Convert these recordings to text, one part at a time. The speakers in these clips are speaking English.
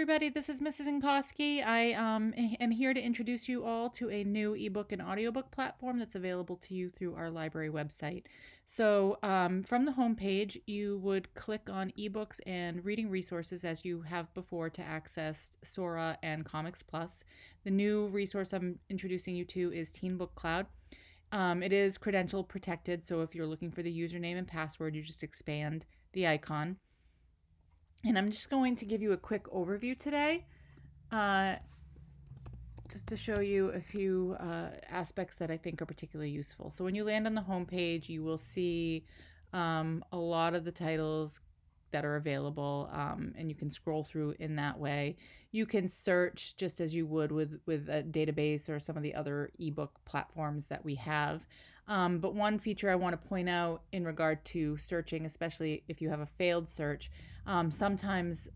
everybody. This is Mrs. Inkoski. I am here to introduce you all to a new ebook and audiobook platform that's available to you through our library website. So, from the homepage, you would click on ebooks and reading resources as you have before to access Sora and Comics Plus. The new resource I'm introducing you to is Teen Book Cloud. It is credential protected, so if you're looking for the username and password, you just expand the icon. And I'm just going to give you a quick overview today, uh, just to show you a few aspects that I think are particularly useful. So when you land on the homepage, you will see a lot of the titles that are available, and you can scroll through in that way. You can search just as you would with a database or some of the other ebook platforms that we have. But one feature I want to point out in regard to searching, especially if you have a failed search, sometimes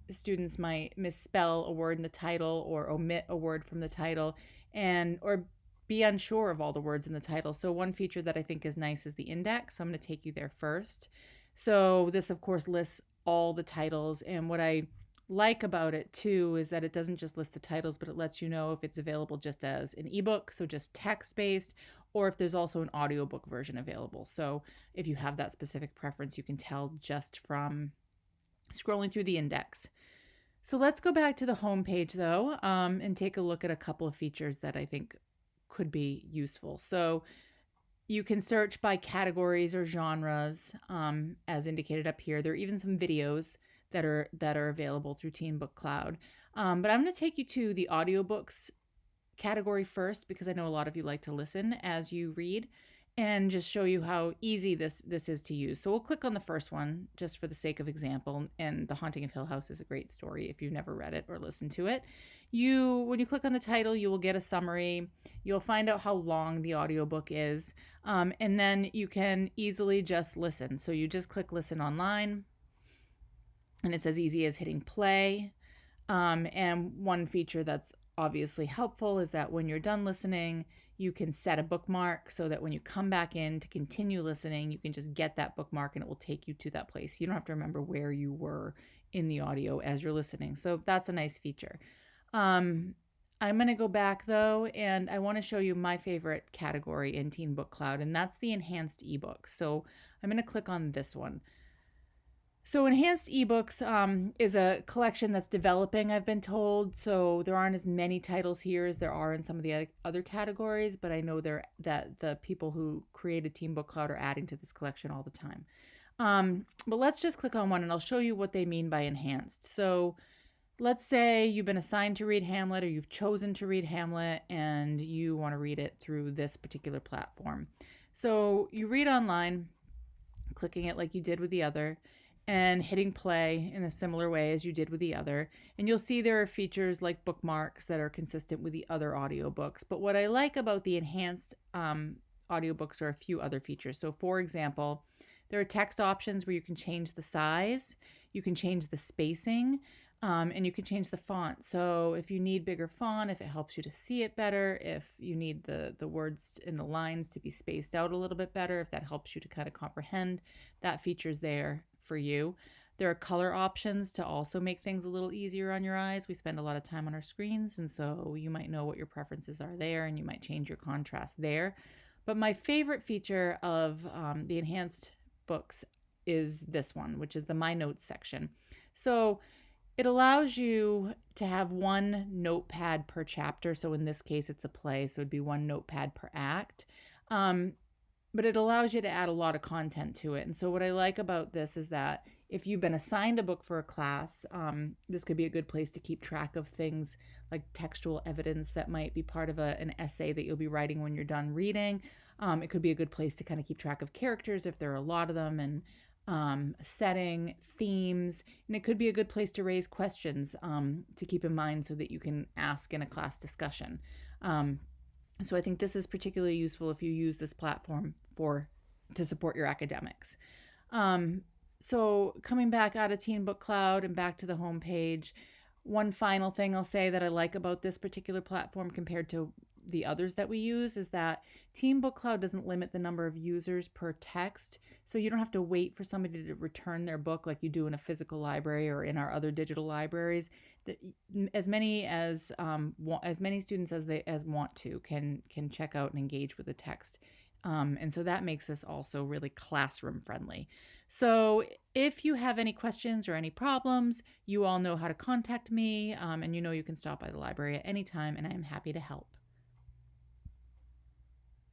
students might misspell a word in the title or omit a word from the title or be unsure of all the words in the title. So one feature that I think is nice is the index. So I'm going to take you there first. So this, of course, lists all the titles. And what I like about it too is that it doesn't just list the titles, but it lets you know if it's available just as an ebook, so just text-based, or if there's also an audiobook version available. So if you have that specific preference, you can tell just from scrolling through the index. So let's go back to the home page though, and take a look at a couple of features that I think could be useful. So you can search by categories or genres, as indicated up here. There are even some videos that are available through Teen Book Cloud. But I'm going to take you to the audiobooks category first because I know a lot of you like to listen as you read, and just show you how easy this is to use. So we'll click on the first one just for the sake of example, and The Haunting of Hill House is a great story if you've never read it or listened to it. When you click on the title, you will get a summary. You'll find out how long the audiobook is, and then you can easily just listen. So you just click listen online, and it's as easy as hitting play. And one feature that's obviously helpful is that when you're done listening, you can set a bookmark so that when you come back in to continue listening, you can just get that bookmark and it will take you to that place. You don't have to remember where you were in the audio as you're listening. So that's a nice feature. I'm going to go back though, and I want to show you my favorite category in Teen Book Cloud, and that's the enhanced ebooks. So I'm going to click on this one. So enhanced ebooks is a collection that's developing, I've been told. So there aren't as many titles here as there are in some of the other categories, but I know that the people who created Teen Book Cloud are adding to this collection all the time. But let's just click on one and I'll show you what they mean by enhanced. So let's say you've been assigned to read Hamlet, or you've chosen to read Hamlet and you want to read it through this particular platform. So you read online, clicking it like you did with the other, and hitting play in a similar way as you did with the other. And you'll see there are features like bookmarks that are consistent with the other audiobooks. But what I like about the enhanced audiobooks are a few other features. So for example, there are text options where you can change the size, you can change the spacing, and you can change the font. So if you need bigger font, if it helps you to see it better, if you need the words in the lines to be spaced out a little bit better, if that helps you to kind of comprehend, that feature's there for you. There are color options to also make things a little easier on your eyes. We spend a lot of time on our screens, and so you might know what your preferences are there, and you might change your contrast there. But my favorite feature of the enhanced books is this one, which is the My Notes section. So it allows you to have one notepad per chapter. So in this case, it's a play, so it'd be one notepad per act. But it allows you to add a lot of content to it. And so what I like about this is that if you've been assigned a book for a class, this could be a good place to keep track of things like textual evidence that might be part of an essay that you'll be writing when you're done reading. It could be a good place to kind of keep track of characters if there are a lot of them, and setting, themes, and it could be a good place to raise questions to keep in mind so that you can ask in a class discussion. So I think this is particularly useful if you use this platform to support your academics. So coming back out of Teen Book Cloud and back to the home page, one final thing I'll say that I like about this particular platform compared to the others that we use is that Team Book Cloud doesn't limit the number of users per text, so you don't have to wait for somebody to return their book like you do in a physical library or in our other digital libraries. That as many students as they as want to can check out and engage with the text. And so that makes this also really classroom friendly. So if you have any questions or any problems, you all know how to contact me, and you know you can stop by the library at any time, and I am happy to help.